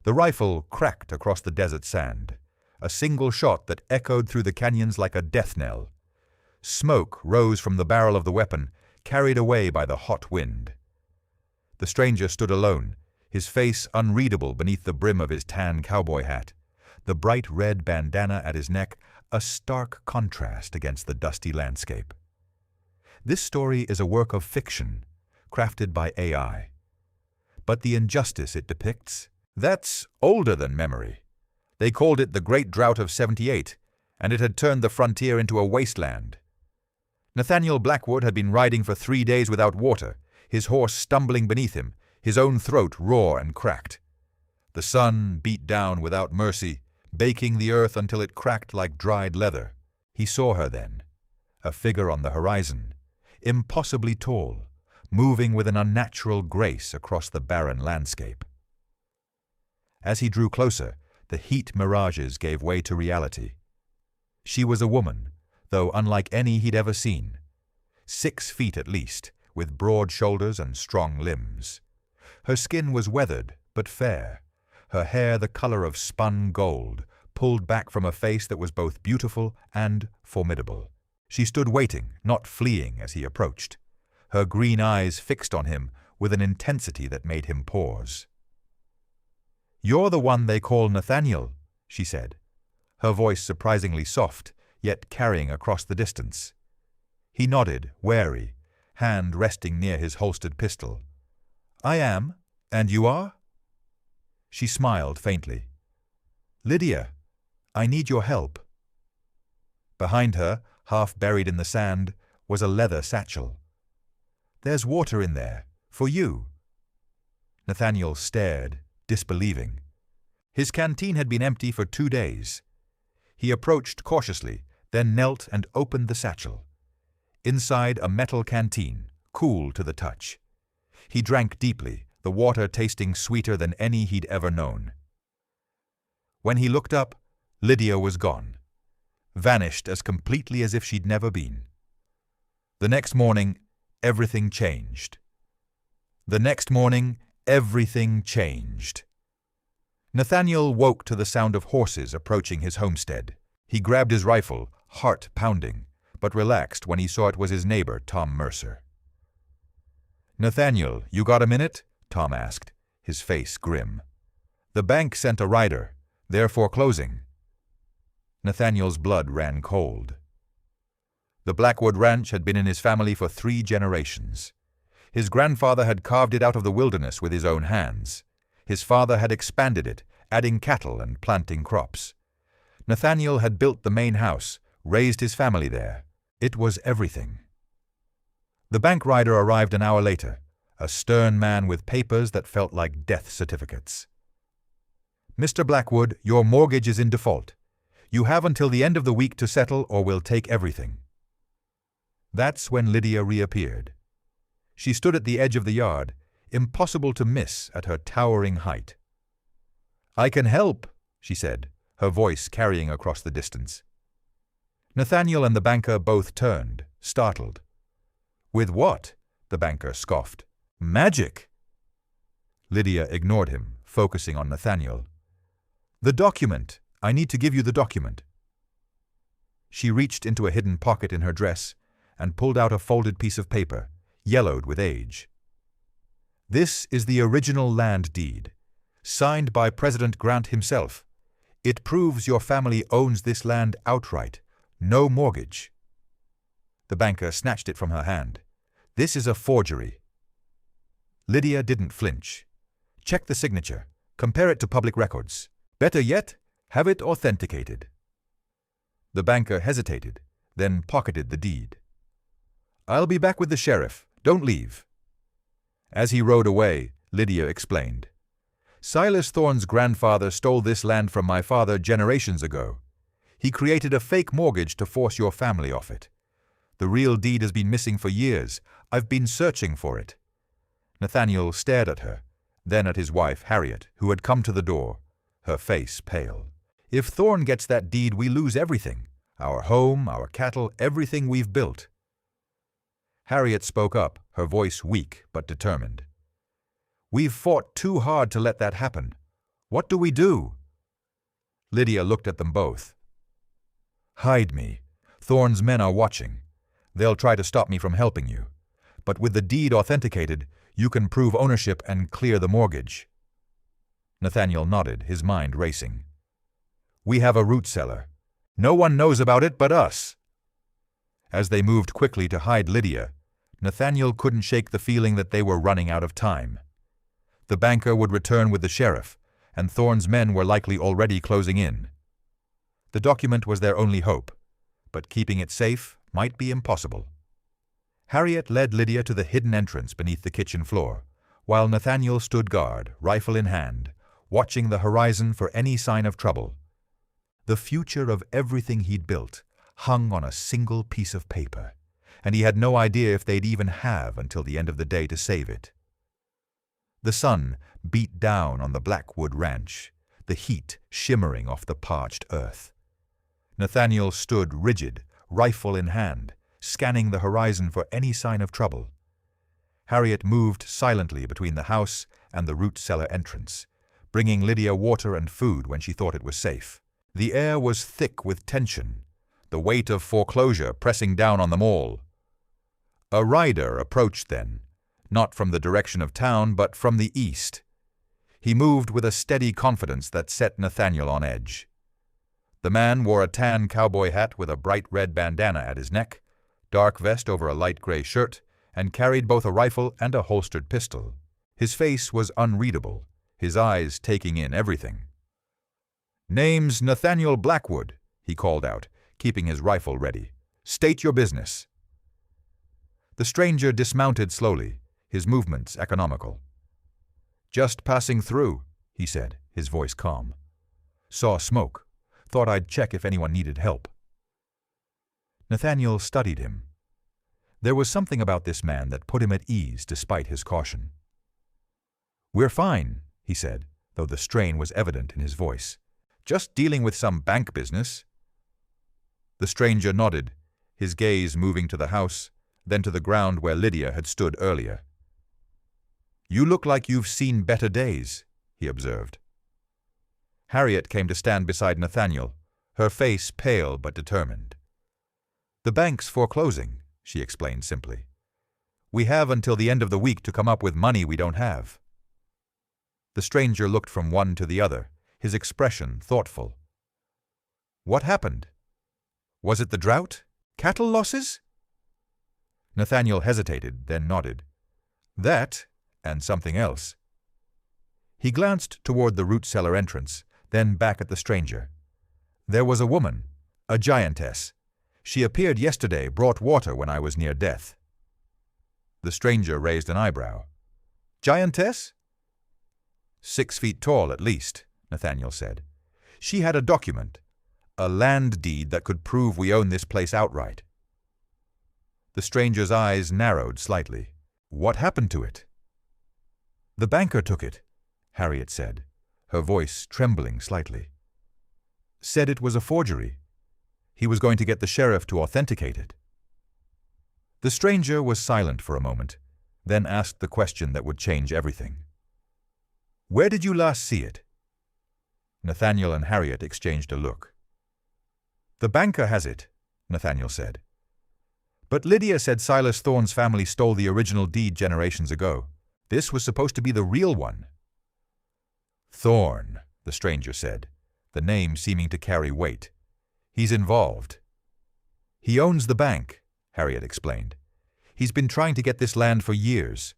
The rifle cracked across the desert sand, a single shot that echoed through the canyons like a death knell. Smoke rose from the barrel of the weapon, carried away by the hot wind. The stranger stood alone, his face unreadable beneath the brim of his tan cowboy hat, the bright red bandana at his neck a stark contrast against the dusty landscape. This story is a work of fiction, crafted by AI. But the injustice it depicts, that's older than memory. They called it the Great Drought of '78, and it had turned the frontier into a wasteland. Nathaniel Blackwood had been riding for 3 days without water, his horse stumbling beneath him, his own throat raw and cracked. The sun beat down without mercy, baking the earth until it cracked like dried leather. He saw her then, a figure on the horizon, impossibly tall, moving with an unnatural grace across the barren landscape. As he drew closer, the heat mirages gave way to reality. She was a woman, though unlike any he'd ever seen. 6 feet at least, with broad shoulders and strong limbs. Her skin was weathered, but fair, her hair the color of spun gold, pulled back from a face that was both beautiful and formidable. She stood waiting, not fleeing as he approached, her green eyes fixed on him with an intensity that made him pause. "You're the one they call Nathaniel," she said, her voice surprisingly soft, yet carrying across the distance. He nodded, wary, hand resting near his holstered pistol. "I am. And you are?" She smiled faintly. "Lydia, I need your help." Behind her, half buried in the sand, was a leather satchel. "There's water in there, for you." Nathaniel stared, disbelieving. His canteen had been empty for 2 days. He approached cautiously, then knelt and opened the satchel. Inside, a metal canteen, cool to the touch. He drank deeply, the water tasting sweeter than any he'd ever known. When he looked up, Lydia was gone, vanished as completely as if she'd never been. The next morning, everything changed. Nathaniel woke to the sound of horses approaching his homestead. He grabbed his rifle, heart pounding, but relaxed when he saw it was his neighbor, Tom Mercer. "Nathaniel, you got a minute?" Tom asked, his face grim. "The bank sent a rider. They're foreclosing." Nathaniel's blood ran cold. The Blackwood Ranch had been in his family for 3 generations. His grandfather had carved it out of the wilderness with his own hands. His father had expanded it, adding cattle and planting crops. Nathaniel had built the main house, raised his family there. It was everything. The bank rider arrived an hour later, a stern man with papers that felt like death certificates. "Mr. Blackwood, your mortgage is in default. You have until the end of the week to settle or we'll take everything." That's when Lydia reappeared. She stood at the edge of the yard, impossible to miss at her towering height. "I can help," she said, her voice carrying across the distance. Nathaniel and the banker both turned, startled. "With what?" the banker scoffed. "Magic!" Lydia ignored him, focusing on Nathaniel. "The document. I need to give you the document." She reached into a hidden pocket in her dress and pulled out a folded piece of paper, yellowed with age. "This is the original land deed, signed by President Grant himself. It proves your family owns this land outright, no mortgage." The banker snatched it from her hand. "This is a forgery." Lydia didn't flinch. "Check the signature. Compare it to public records. Better yet, have it authenticated." The banker hesitated, then pocketed the deed. "I'll be back with the sheriff. Don't leave." As he rode away, Lydia explained. "Silas Thorne's grandfather stole this land from my father generations ago. He created a fake mortgage to force your family off it. The real deed has been missing for years. I've been searching for it." Nathaniel stared at her, then at his wife, Harriet, who had come to the door, her face pale. "If Thorne gets that deed, we lose everything. Our home, our cattle, everything we've built." Harriet spoke up, her voice weak but determined. "We've fought too hard to let that happen. What do we do?" Lydia looked at them both. "Hide me. Thorne's men are watching. They'll try to stop me from helping you. But with the deed authenticated, you can prove ownership and clear the mortgage." Nathaniel nodded, his mind racing. "We have a root cellar. No one knows about it but us." As they moved quickly to hide Lydia, Nathaniel couldn't shake the feeling that they were running out of time. The banker would return with the sheriff, and Thorne's men were likely already closing in. The document was their only hope, but keeping it safe might be impossible. Harriet led Lydia to the hidden entrance beneath the kitchen floor, while Nathaniel stood guard, rifle in hand, watching the horizon for any sign of trouble. The future of everything he'd built hung on a single piece of paper, and he had no idea if they'd even have until the end of the day to save it. The sun beat down on the Blackwood ranch, the heat shimmering off the parched earth. Nathaniel stood rigid, rifle in hand, scanning the horizon for any sign of trouble. Harriet moved silently between the house and the root cellar entrance, bringing Lydia water and food when she thought it was safe. The air was thick with tension, the weight of foreclosure pressing down on them all. A rider approached then, not from the direction of town, but from the east. He moved with a steady confidence that set Nathaniel on edge. The man wore a tan cowboy hat with a bright red bandana at his neck, dark vest over a light gray shirt, and carried both a rifle and a holstered pistol. His face was unreadable, his eyes taking in everything. "Name's Nathaniel Blackwood," he called out, keeping his rifle ready. "State your business." The stranger dismounted slowly, his movements economical. "Just passing through," he said, his voice calm. "Saw smoke. Thought I'd check if anyone needed help." Nathaniel studied him. There was something about this man that put him at ease despite his caution. "We're fine," he said, though the strain was evident in his voice. "Just dealing with some bank business." The stranger nodded, his gaze moving to the house, then to the ground where Lydia had stood earlier. "You look like you've seen better days," he observed. Harriet came to stand beside Nathaniel, her face pale but determined. "The bank's foreclosing," she explained simply. "We have until the end of the week to come up with money we don't have." The stranger looked from one to the other, his expression thoughtful. "What happened? Was it the drought? Cattle losses?" Nathaniel hesitated, then nodded. "That, and something else." He glanced toward the root cellar entrance, then back at the stranger. "There was a woman, a giantess. She appeared yesterday, brought water when I was near death." The stranger raised an eyebrow. "Giantess?" 6 feet tall at least, Nathaniel said. "She had a document, a land deed that could prove we own this place outright." The stranger's eyes narrowed slightly. "What happened to it?" "The banker took it," Harriet said, her voice trembling slightly. "Said it was a forgery. He was going to get the sheriff to authenticate it." The stranger was silent for a moment, then asked the question that would change everything. "Where did you last see it?" Nathaniel and Harriet exchanged a look. "The banker has it," Nathaniel said. "But Lydia said Silas Thorne's family stole the original deed generations ago. This was supposed to be the real one." "Thorne," the stranger said, the name seeming to carry weight. "He's involved." "He owns the bank," Harriet explained. "He's been trying to get this land for years.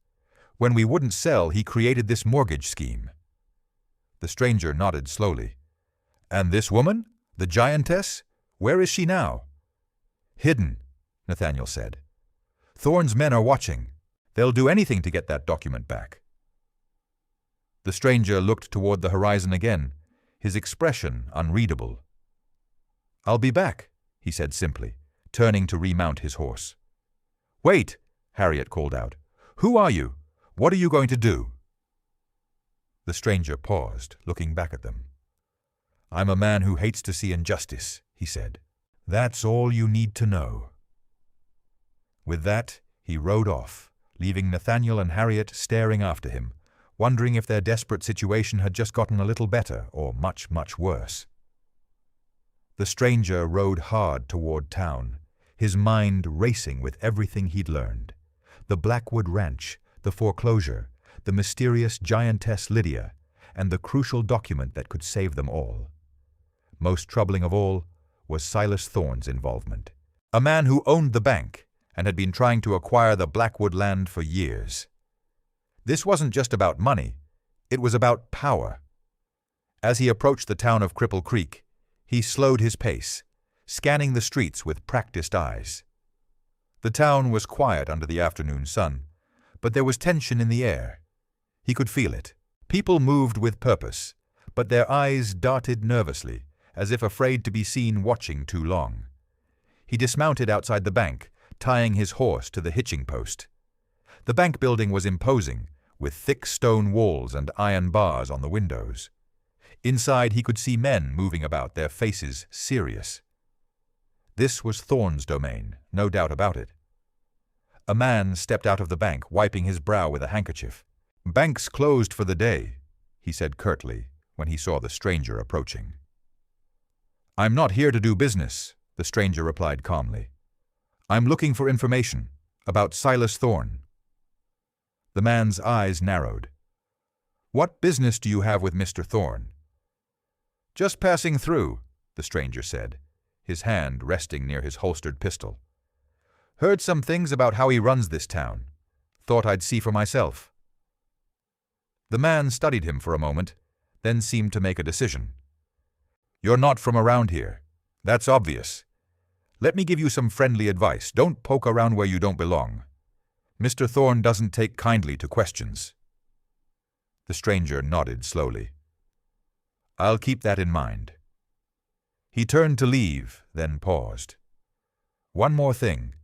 When we wouldn't sell, he created this mortgage scheme." The stranger nodded slowly. "And this woman, the giantess, where is she now?" "Hidden," Nathaniel said. "Thorne's men are watching. They'll do anything to get that document back." The stranger looked toward the horizon again, his expression unreadable. "I'll be back," he said simply, turning to remount his horse. "Wait," Harriet called out. "Who are you? What are you going to do?" The stranger paused, looking back at them. "I'm a man who hates to see injustice," he said. "That's all you need to know." With that, he rode off, leaving Nathaniel and Harriet staring after him, wondering if their desperate situation had just gotten a little better or much, much worse. The stranger rode hard toward town, his mind racing with everything he'd learned. The Blackwood Ranch, the foreclosure, the mysterious giantess Lydia, and the crucial document that could save them all. Most troubling of all was Silas Thorne's involvement, a man who owned the bank and had been trying to acquire the Blackwood land for years. This wasn't just about money, it was about power. As he approached the town of Cripple Creek, he slowed his pace, scanning the streets with practiced eyes. The town was quiet under the afternoon sun, but there was tension in the air. He could feel it. People moved with purpose, but their eyes darted nervously, as if afraid to be seen watching too long. He dismounted outside the bank, tying his horse to the hitching post. The bank building was imposing, with thick stone walls and iron bars on the windows. Inside he could see men moving about, their faces serious. This was Thorne's domain, no doubt about it. A man stepped out of the bank, wiping his brow with a handkerchief. "Bank's closed for the day," he said curtly when he saw the stranger approaching. "I'm not here to do business," the stranger replied calmly. "I'm looking for information about Silas Thorne." The man's eyes narrowed. "What business do you have with Mr. Thorne?" "Just passing through," the stranger said, his hand resting near his holstered pistol. "Heard some things about how he runs this town. Thought I'd see for myself." The man studied him for a moment, then seemed to make a decision. "You're not from around here. That's obvious. Let me give you some friendly advice. Don't poke around where you don't belong. Mr. Thorne doesn't take kindly to questions." The stranger nodded slowly. "I'll keep that in mind." He turned to leave, then paused. "One more thing.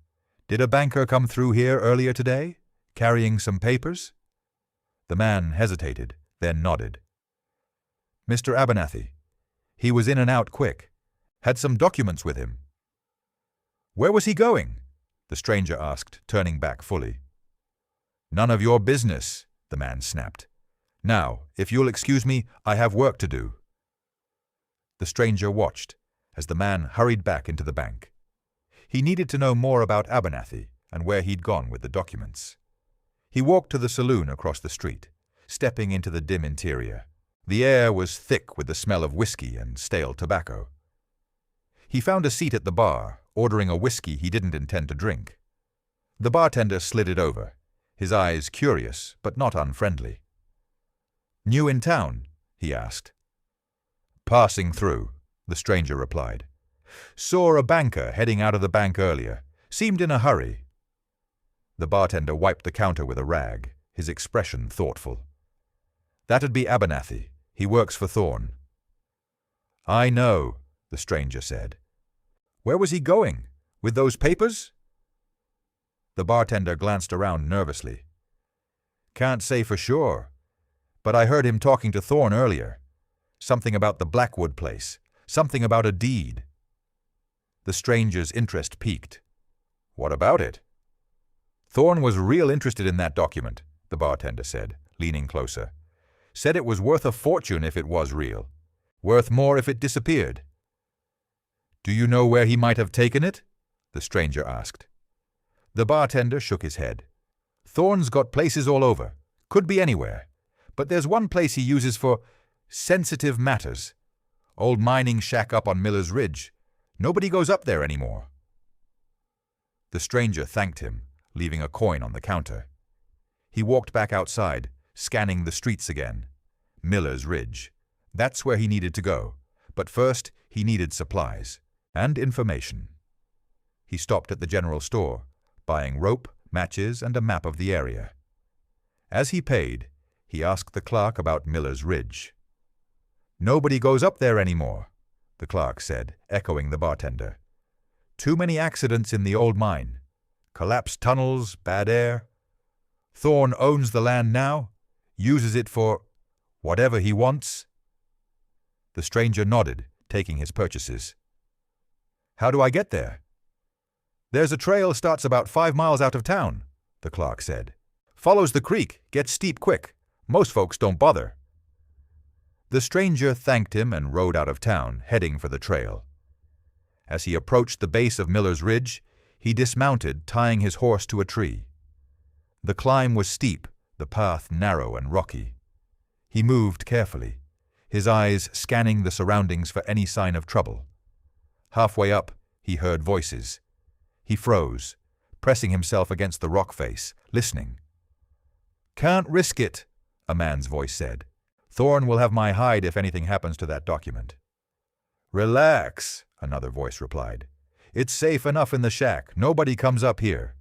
Did a banker come through here earlier today, carrying some papers?" The man hesitated, then nodded. "Mr. Abernathy. He was in and out quick. Had some documents with him." "Where was he going?" the stranger asked, turning back fully. "None of your business," the man snapped. "Now, if you'll excuse me, I have work to do." The stranger watched as the man hurried back into the bank. He needed to know more about Abernathy and where he'd gone with the documents. He walked to the saloon across the street, stepping into the dim interior. The air was thick with the smell of whiskey and stale tobacco. He found a seat at the bar, ordering a whiskey he didn't intend to drink. The bartender slid it over, his eyes curious but not unfriendly. "New in town?" he asked. "Passing through," the stranger replied. "Saw a banker heading out of the bank earlier. Seemed in a hurry." The bartender wiped the counter with a rag, his expression thoughtful. "That'd be Abernathy. He works for Thorne." "I know," the stranger said. "Where was he going? With those papers?" The bartender glanced around nervously. "Can't say for sure, but I heard him talking to Thorne earlier. Something about the Blackwood place, something about a deed." The stranger's interest piqued. "What about it?" "Thorne was real interested in that document," the bartender said, leaning closer. "Said it was worth a fortune if it was real. Worth more if it disappeared." "Do you know where he might have taken it?" the stranger asked. The bartender shook his head. "Thorne's got places all over. Could be anywhere. But there's one place he uses for sensitive matters. Old mining shack up on Miller's Ridge. Nobody goes up there anymore." The stranger thanked him, leaving a coin on the counter. He walked back outside, scanning the streets again. Miller's Ridge. That's where he needed to go. But first, he needed supplies and information. He stopped at the general store, buying rope, matches, and a map of the area. As he paid, he asked the clerk about Miller's Ridge. "Nobody goes up there anymore," the clerk said, echoing the bartender. "Too many accidents in the old mine. Collapsed tunnels, bad air. Thorne owns the land now, uses it for whatever he wants." The stranger nodded, taking his purchases. "How do I get there?" "There's a trail starts about 5 miles out of town," the clerk said. "Follows the creek, gets steep quick. Most folks don't bother." The stranger thanked him and rode out of town, heading for the trail. As he approached the base of Miller's Ridge, he dismounted, tying his horse to a tree. The climb was steep, the path narrow and rocky. He moved carefully, his eyes scanning the surroundings for any sign of trouble. Halfway up, he heard voices. He froze, pressing himself against the rock face, listening. "Can't risk it," a man's voice said. "Thorne will have my hide if anything happens to that document." "Relax," another voice replied. "It's safe enough in the shack. Nobody comes up here."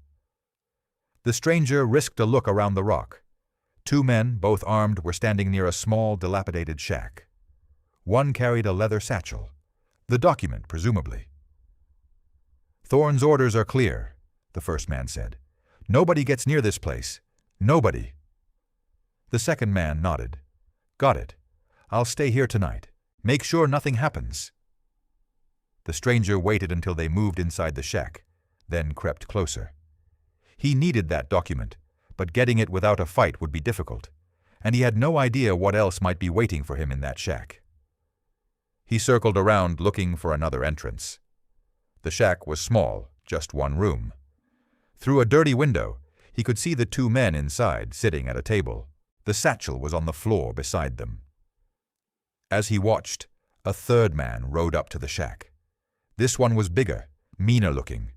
The stranger risked a look around the rock. 2 men, both armed, were standing near a small, dilapidated shack. One carried a leather satchel. The document, presumably. "Thorne's orders are clear," the first man said. "Nobody gets near this place. Nobody." The second man nodded. "Got it. I'll stay here tonight. Make sure nothing happens." The stranger waited until they moved inside the shack, then crept closer. He needed that document, but getting it without a fight would be difficult, and he had no idea what else might be waiting for him in that shack. He circled around looking for another entrance. The shack was small, just one room. Through a dirty window, he could see the 2 men inside, sitting at a table. The satchel was on the floor beside them. As he watched, a third man rode up to the shack. This one was bigger, meaner looking.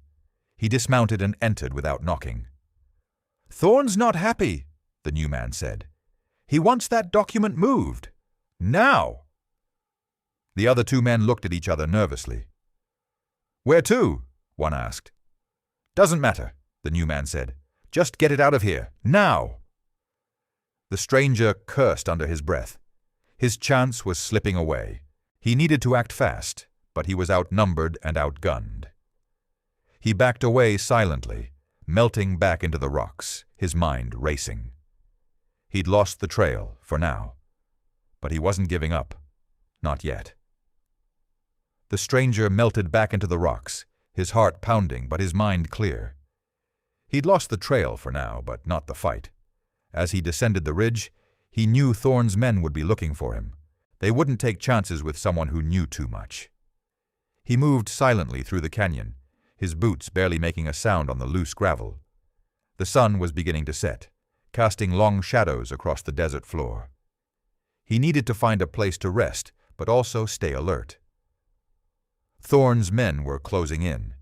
He dismounted and entered without knocking. "Thorne's not happy," the new man said. "He wants that document moved. Now!" The other 2 men looked at each other nervously. "Where to?" one asked. "Doesn't matter," the new man said. "Just get it out of here, now!" The stranger cursed under his breath. His chance was slipping away. He needed to act fast, but he was outnumbered and outgunned. He backed away silently, melting back into the rocks, his mind racing. He'd lost the trail, for now. But he wasn't giving up. Not yet. The stranger melted back into the rocks, his heart pounding but his mind clear. He'd lost the trail for now, but not the fight. As he descended the ridge, he knew Thorne's men would be looking for him. They wouldn't take chances with someone who knew too much. He moved silently through the canyon, his boots barely making a sound on the loose gravel. The sun was beginning to set, casting long shadows across the desert floor. He needed to find a place to rest, but also stay alert. Thorne's men were closing in.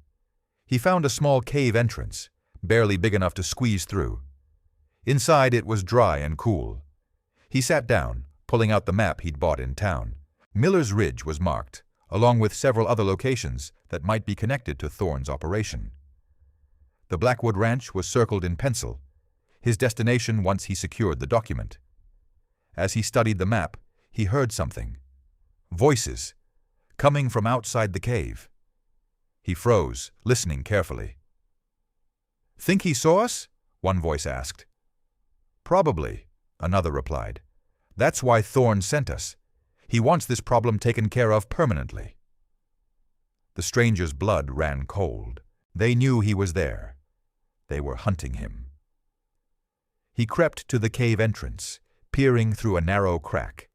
He found a small cave entrance, barely big enough to squeeze through. Inside it was dry and cool. He sat down, pulling out the map he'd bought in town. Miller's Ridge was marked, along with several other locations that might be connected to Thorne's operation. The Blackwood Ranch was circled in pencil, his destination once he secured the document. As he studied the map, he heard something. Voices, coming from outside the cave. He froze, listening carefully. "Think he saw us?" one voice asked. "Probably," another replied. "That's why Thorne sent us. He wants this problem taken care of permanently." The stranger's blood ran cold. They knew he was there. They were hunting him. He crept to the cave entrance, peering through a narrow crack.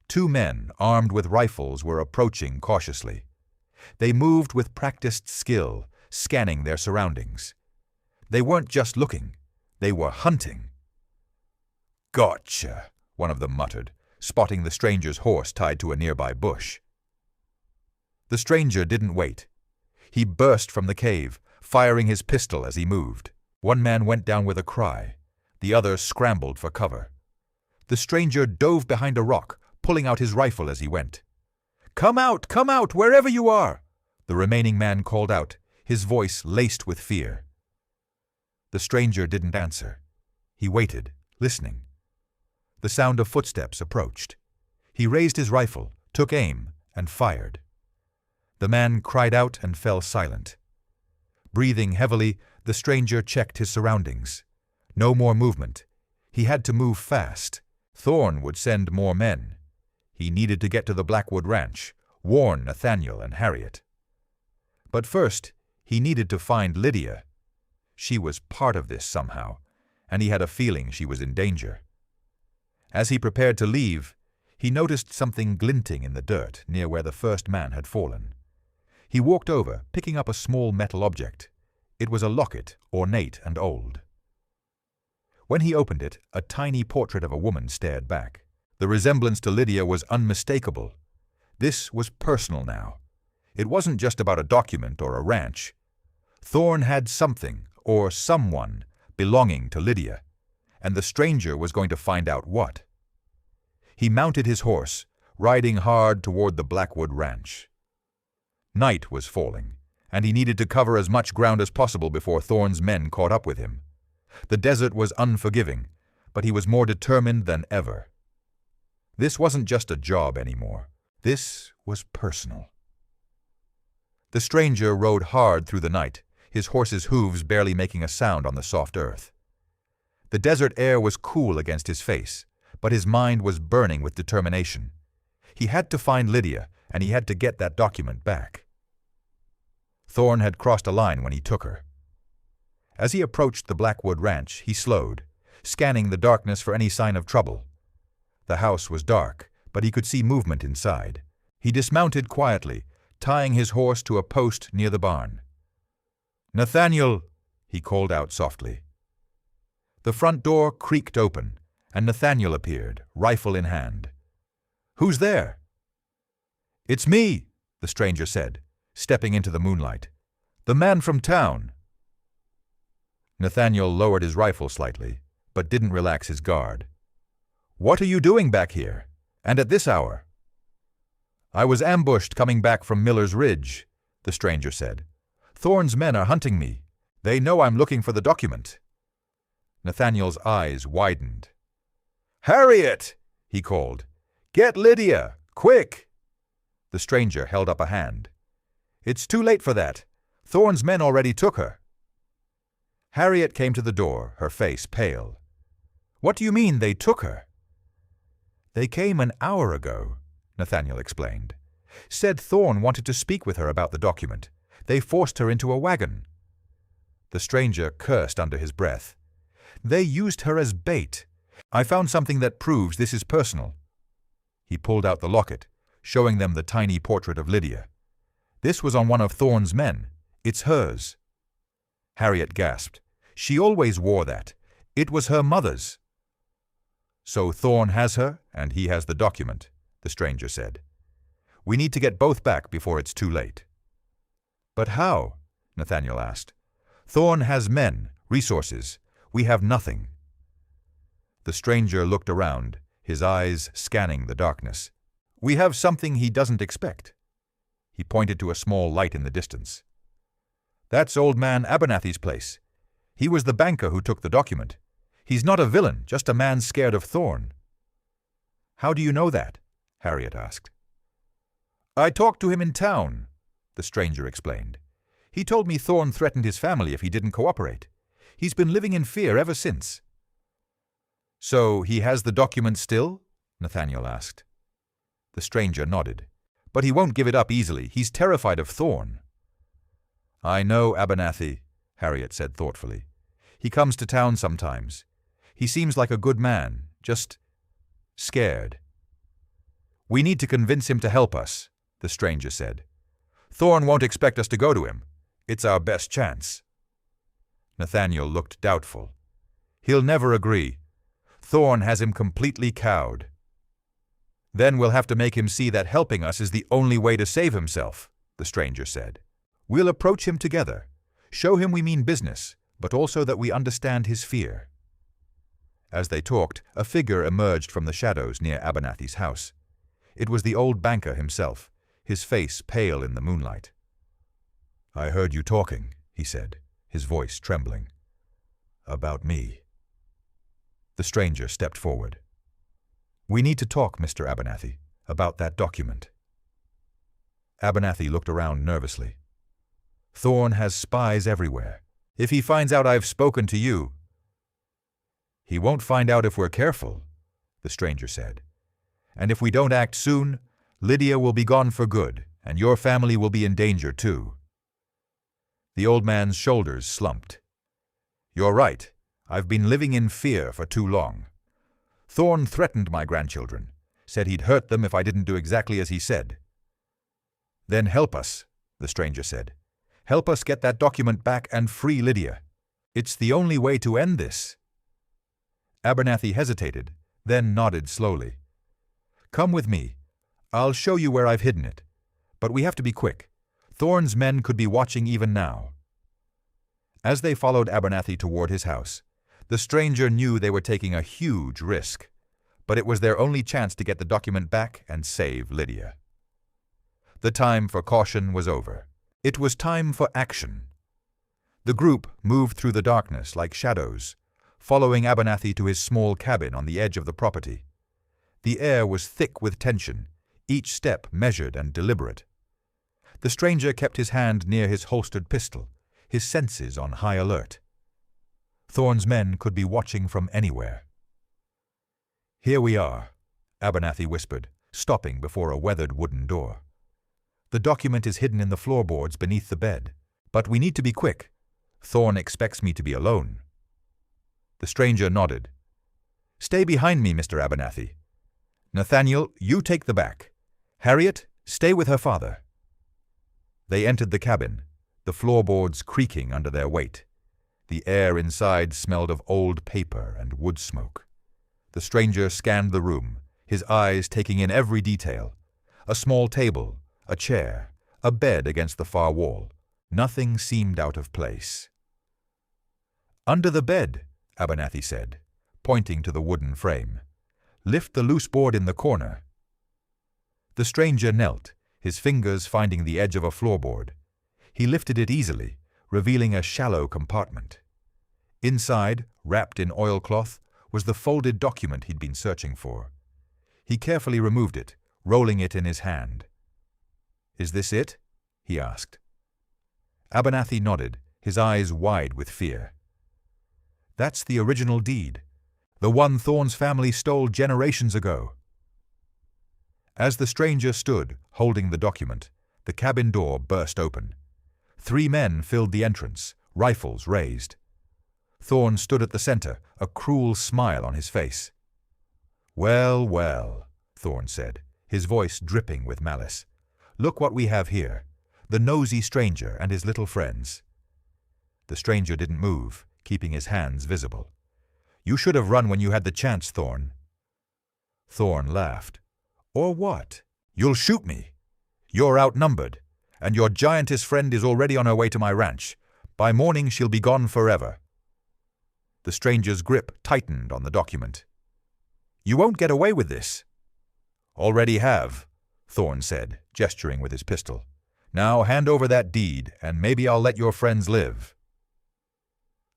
2 men, armed with rifles, were approaching cautiously. They moved with practiced skill, scanning their surroundings. They weren't just looking, they were hunting. "Gotcha," one of them muttered, spotting the stranger's horse tied to a nearby bush. The stranger didn't wait. He burst from the cave, firing his pistol as he moved. One man went down with a cry. The other scrambled for cover. The stranger dove behind a rock, pulling out his rifle as he went. Come out, wherever you are!" the remaining man called out, his voice laced with fear. The stranger didn't answer. He waited, listening. The sound of footsteps approached. He raised his rifle, took aim, and fired. The man cried out and fell silent. Breathing heavily, the stranger checked his surroundings. No more movement. He had to move fast. Thorne would send more men. He needed to get to the Blackwood Ranch, warn Nathaniel and Harriet. But first, he needed to find Lydia. She was part of this somehow, and he had a feeling she was in danger. As he prepared to leave, he noticed something glinting in the dirt near where the first man had fallen. He walked over, picking up a small metal object. It was a locket, ornate and old. When he opened it, a tiny portrait of a woman stared back. The resemblance to Lydia was unmistakable. This was personal now. It wasn't just about a document or a ranch. Thorne had something, or someone, belonging to Lydia, and the stranger was going to find out what. He mounted his horse, riding hard toward the Blackwood ranch. Night was falling, and he needed to cover as much ground as possible before Thorne's men caught up with him. The desert was unforgiving, but he was more determined than ever. This wasn't just a job anymore. This was personal. The stranger rode hard through the night, his horse's hooves barely making a sound on the soft earth. The desert air was cool against his face, but his mind was burning with determination. He had to find Lydia, and he had to get that document back. Thorne had crossed a line when he took her. As he approached the Blackwood ranch, he slowed, scanning the darkness for any sign of trouble. The house was dark, but he could see movement inside. He dismounted quietly, tying his horse to a post near the barn. "Nathaniel," he called out softly. The front door creaked open, and Nathaniel appeared, rifle in hand. "Who's there?" "It's me," the stranger said, stepping into the moonlight. "The man from town." Nathaniel lowered his rifle slightly, but didn't relax his guard. "What are you doing back here, and at this hour?" "I was ambushed coming back from Miller's Ridge," the stranger said. "Thorne's men are hunting me. They know I'm looking for the document." Nathaniel's eyes widened. "Harriet!" he called. "Get Lydia! Quick!" The stranger held up a hand. "It's too late for that. Thorne's men already took her." Harriet came to the door, her face pale. "What do you mean they took her?" "They came an hour ago," Nathaniel explained. "Said Thorne wanted to speak with her about the document. They forced her into a wagon." The stranger cursed under his breath. "They used her as bait. I found something that proves this is personal." He pulled out the locket, showing them the tiny portrait of Lydia. "This was on one of Thorne's men. It's hers." Harriet gasped. "She always wore that. It was her mother's." "So Thorne has her, and he has the document," the stranger said. "We need to get both back before it's too late." "But how?" Nathaniel asked. "Thorne has men, resources. We have nothing." The stranger looked around, his eyes scanning the darkness. "We have something he doesn't expect." He pointed to a small light in the distance. "That's old man Abernathy's place. He was the banker who took the document. He's not a villain, just a man scared of Thorne." "How do you know that?" Harriet asked. "I talked to him in town," the stranger explained. "He told me Thorne threatened his family if he didn't cooperate. He's been living in fear ever since." "So he has the document still?" Nathaniel asked. The stranger nodded. "But he won't give it up easily. He's terrified of Thorne." "I know Abernathy," Harriet said thoughtfully. "He comes to town sometimes. He seems like a good man, just scared." "We need to convince him to help us," the stranger said. "Thorne won't expect us to go to him. It's our best chance." Nathaniel looked doubtful. "He'll never agree. Thorne has him completely cowed." "Then we'll have to make him see that helping us is the only way to save himself," the stranger said. "We'll approach him together, show him we mean business, but also that we understand his fear." As they talked, a figure emerged from the shadows near Abernathy's house. It was the old banker himself, his face pale in the moonlight. "I heard you talking," he said, his voice trembling. "About me." The stranger stepped forward. "We need to talk, Mr. Abernathy, about that document." Abernathy looked around nervously. "Thorne has spies everywhere. If he finds out I've spoken to you—" "He won't find out if we're careful," the stranger said. "And if we don't act soon, Lydia will be gone for good, and your family will be in danger too." The old man's shoulders slumped. "You're right. I've been living in fear for too long. Thorne threatened my grandchildren, said he'd hurt them if I didn't do exactly as he said. Then help us, the stranger said. Help us get that document back and free Lydia. It's the only way to end this. Abernathy hesitated, then nodded slowly. Come with me. I'll show you where I've hidden it. But we have to be quick. Thorne's men could be watching even now. As they followed Abernathy toward his house, the stranger knew they were taking a huge risk, but it was their only chance to get the document back and save Lydia. The time for caution was over. It was time for action. The group moved through the darkness like shadows, following Abernathy to his small cabin on the edge of the property. The air was thick with tension, each step measured and deliberate. The stranger kept his hand near his holstered pistol, his senses on high alert. Thorne's men could be watching from anywhere. Here we are, Abernathy whispered, stopping before a weathered wooden door. The document is hidden in the floorboards beneath the bed, but we need to be quick. Thorne expects me to be alone. The stranger nodded. Stay behind me, Mr. Abernathy. Nathaniel, you take the back. Harriet, stay with her father. They entered the cabin, the floorboards creaking under their weight. The air inside smelled of old paper and wood smoke. The stranger scanned the room, his eyes taking in every detail. A small table, a chair, a bed against the far wall. Nothing seemed out of place. Under the bed, Abernathy said, pointing to the wooden frame. Lift the loose board in the corner. The stranger knelt, his fingers finding the edge of a floorboard. He lifted it easily, revealing a shallow compartment. Inside, wrapped in oilcloth, was the folded document he'd been searching for. He carefully removed it, rolling it in his hand. Is this it? He asked. Abernathy nodded, his eyes wide with fear. That's the original deed, the one Thorne's family stole generations ago. As the stranger stood, holding the document, the cabin door burst open. 3 men filled the entrance, rifles raised. Thorne stood at the center, a cruel smile on his face. Well, well, Thorne said, his voice dripping with malice. Look what we have here, the nosy stranger and his little friends. The stranger didn't move, keeping his hands visible. You should have run when you had the chance, Thorne. Thorne laughed. Or what? You'll shoot me. You're outnumbered, and your giantess friend is already on her way to my ranch. By morning she'll be gone forever. The stranger's grip tightened on the document. You won't get away with this. Already have, Thorne said, gesturing with his pistol. Now hand over that deed, and maybe I'll let your friends live.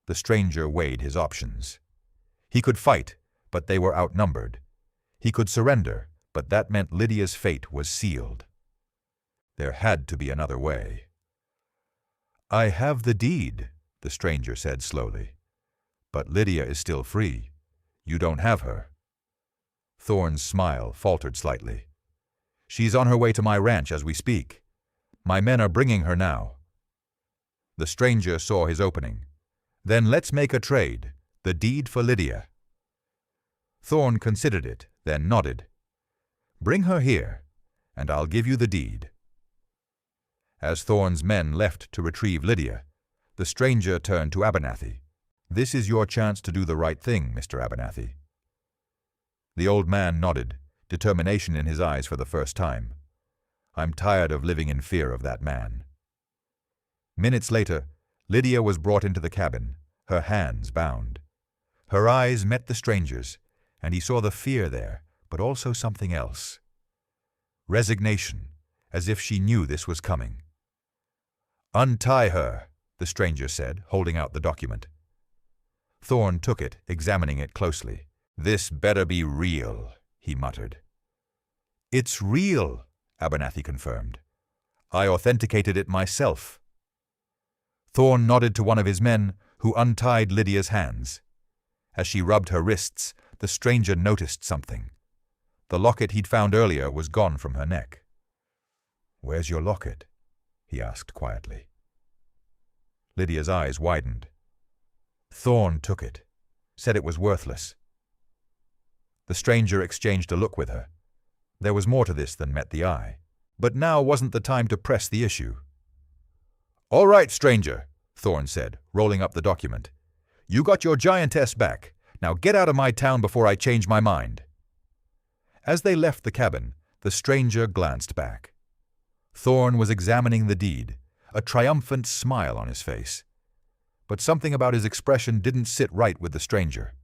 The stranger weighed his options. He could fight, but they were outnumbered. He could surrender, but that meant Lydia's fate was sealed. There had to be another way. I have the deed, the stranger said slowly. But Lydia is still free. You don't have her. Thorne's smile faltered slightly. She's on her way to my ranch as we speak. My men are bringing her now. The stranger saw his opening. Then let's make a trade, the deed for Lydia. Thorne considered it, then nodded. Bring her here, and I'll give you the deed. As Thorne's men left to retrieve Lydia, the stranger turned to Abernathy. This is your chance to do the right thing, Mr. Abernathy. The old man nodded, determination in his eyes for the first time. I'm tired of living in fear of that man. Minutes later, Lydia was brought into the cabin, her hands bound. Her eyes met the stranger's, and he saw the fear there, but also something else. Resignation, as if she knew this was coming. Untie her, the stranger said, holding out the document. Thorne took it, examining it closely. This better be real, he muttered. It's real, Abernathy confirmed. I authenticated it myself. Thorne nodded to one of his men, who untied Lydia's hands. As she rubbed her wrists, the stranger noticed something. The locket he'd found earlier was gone from her neck. Where's your locket? He asked quietly. Lydia's eyes widened. Thorne took it, said it was worthless. The stranger exchanged a look with her. There was more to this than met the eye. But now wasn't the time to press the issue. "All right, stranger," Thorne said, rolling up the document. "You got your giantess back. Now get out of my town before I change my mind." As they left the cabin, the stranger glanced back. Thorne was examining the deed, a triumphant smile on his face. But something about his expression didn't sit right with the stranger.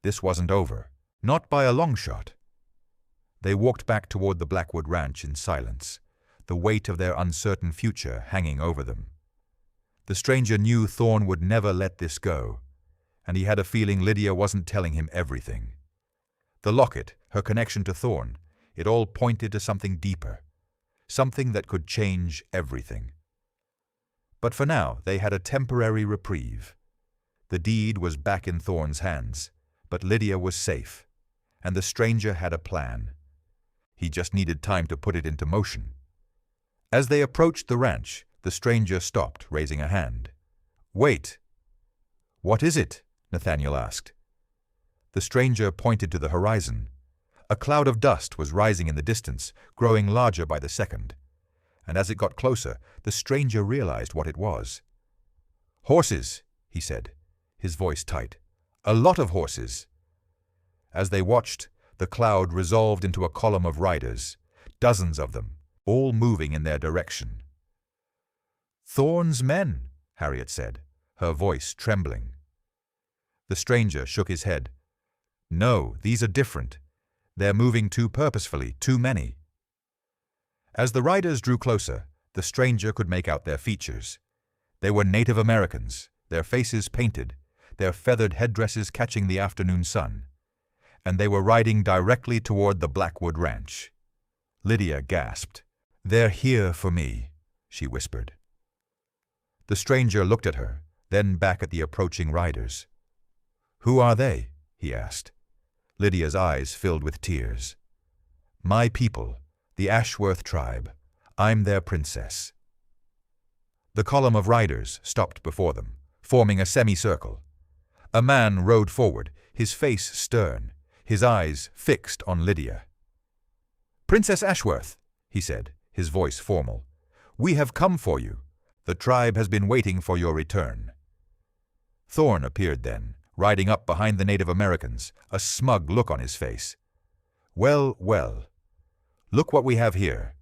This wasn't over, not by a long shot. They walked back toward the Blackwood ranch in silence, the weight of their uncertain future hanging over them. The stranger knew Thorne would never let this go, and he had a feeling Lydia wasn't telling him everything. The locket, her connection to Thorne, it all pointed to something deeper, something that could change everything. But for now, they had a temporary reprieve. The deed was back in Thorne's hands, but Lydia was safe, and the stranger had a plan. He just needed time to put it into motion. As they approached the ranch, the stranger stopped, raising a hand. "Wait." "What is it?" Nathaniel asked. The stranger pointed to the horizon. A cloud of dust was rising in the distance, growing larger by the second. And as it got closer, the stranger realized what it was. "Horses," he said, his voice tight. "A lot of horses." As they watched, the cloud resolved into a column of riders, dozens of them, all moving in their direction. "Thorne's men," Harriet said, her voice trembling. The stranger shook his head. "No, these are different. They're moving too purposefully, too many." As the riders drew closer, the stranger could make out their features. They were Native Americans, their faces painted, their feathered headdresses catching the afternoon sun. And they were riding directly toward the Blackwood ranch. Lydia gasped. "They're here for me," she whispered. The stranger looked at her, then back at the approaching riders. "Who are they?" he asked. Lydia's eyes filled with tears. "My people, the Ashworth tribe. I'm their princess." The column of riders stopped before them, forming a semicircle. A man rode forward, his face stern, his eyes fixed on Lydia. "Princess Ashworth," he said, his voice formal, "we have come for you. The tribe has been waiting for your return." Thorne appeared then, riding up behind the Native Americans, a smug look on his face. "Well, well. Look what we have here,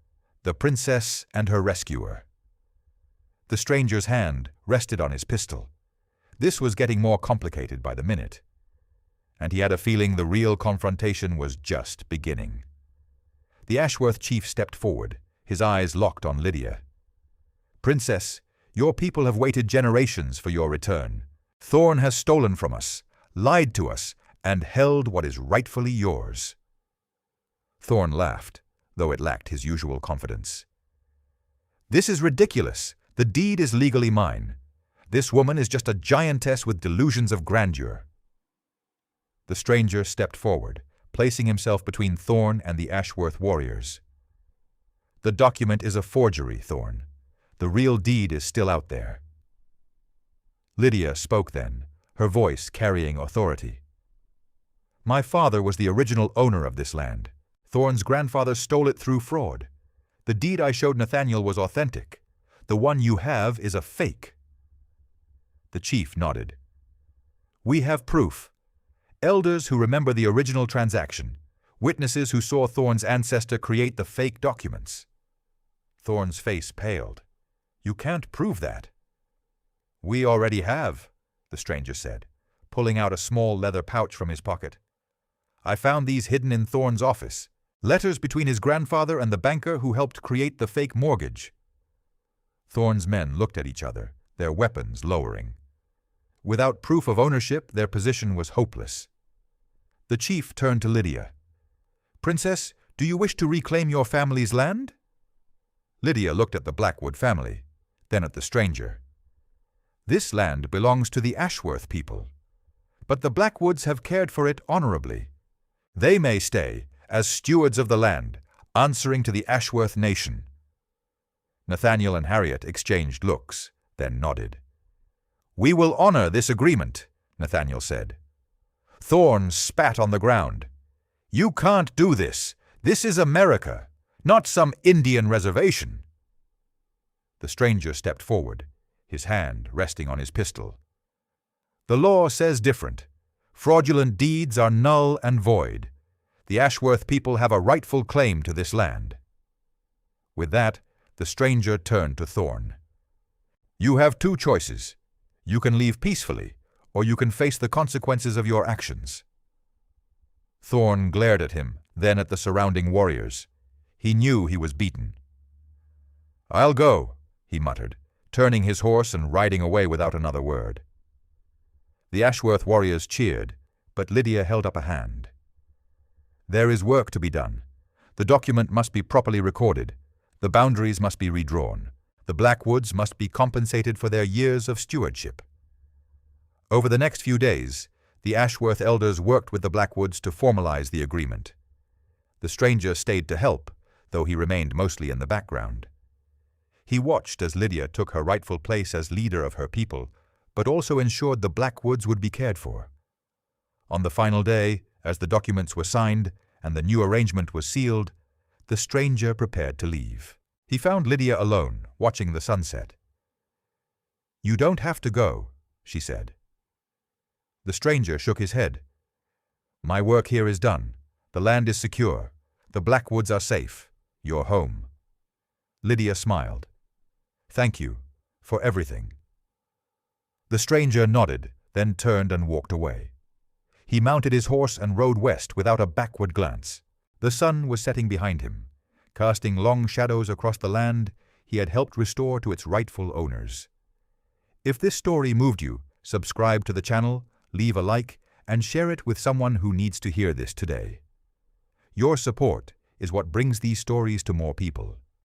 the princess and her rescuer." The stranger's hand rested on his pistol. This was getting more complicated by the minute, and he had a feeling the real confrontation was just beginning. The Ashworth chief stepped forward, his eyes locked on Lydia. "Princess, your people have waited generations for your return. Thorne has stolen from us, lied to us, and held what is rightfully yours." Thorne laughed, though it lacked his usual confidence. "This is ridiculous. The deed is legally mine. This woman is just a giantess with delusions of grandeur." The stranger stepped forward, placing himself between Thorne and the Ashworth warriors. "The document is a forgery, Thorne. The real deed is still out there." Lydia spoke then, her voice carrying authority. "My father was the original owner of this land. Thorne's grandfather stole it through fraud. The deed I showed Nathaniel was authentic. The one you have is a fake." The chief nodded. "We have proof. Elders who remember the original transaction, witnesses who saw Thorne's ancestor create the fake documents." Thorne's face paled. "You can't prove that." "We already have," the stranger said, pulling out a small leather pouch from his pocket. "I found these hidden in Thorne's office, letters between his grandfather and the banker who helped create the fake mortgage." Thorne's men looked at each other, their weapons lowering. Without proof of ownership, their position was hopeless. The chief turned to Lydia. "Princess, do you wish to reclaim your family's land?" Lydia looked at the Blackwood family, then at the stranger. "This land belongs to the Ashworth people, but the Blackwoods have cared for it honorably. They may stay as stewards of the land, answering to the Ashworth nation." Nathaniel and Harriet exchanged looks, then nodded. "We will honor this agreement," Nathaniel said. Thorne spat on the ground. "You can't do this. This is America, not some Indian reservation." The stranger stepped forward, his hand resting on his pistol. "The law says different. Fraudulent deeds are null and void. The Ashworth people have a rightful claim to this land." With that, the stranger turned to Thorne. "You have two choices. You can leave peacefully, or you can face the consequences of your actions." Thorne glared at him, then at the surrounding warriors. He knew he was beaten. "I'll go," he muttered, turning his horse and riding away without another word. The Ashworth warriors cheered, but Lydia held up a hand. "There is work to be done. The document must be properly recorded. The boundaries must be redrawn. The Blackwoods must be compensated for their years of stewardship." Over the next few days, the Ashworth elders worked with the Blackwoods to formalize the agreement. The stranger stayed to help, though he remained mostly in the background. He watched as Lydia took her rightful place as leader of her people, but also ensured the Blackwoods would be cared for. On the final day, as the documents were signed and the new arrangement was sealed, the stranger prepared to leave. He found Lydia alone, watching the sunset. "You don't have to go," she said. The stranger shook his head. "My work here is done. The land is secure. The Blackwoods are safe. You're home." Lydia smiled. "Thank you for everything." The stranger nodded, then turned and walked away. He mounted his horse and rode west without a backward glance. The sun was setting behind him. Casting long shadows across the land he had helped restore to its rightful owners. If this story moved you, subscribe to the channel, leave a like, and share it with someone who needs to hear this today. Your support is what brings these stories to more people.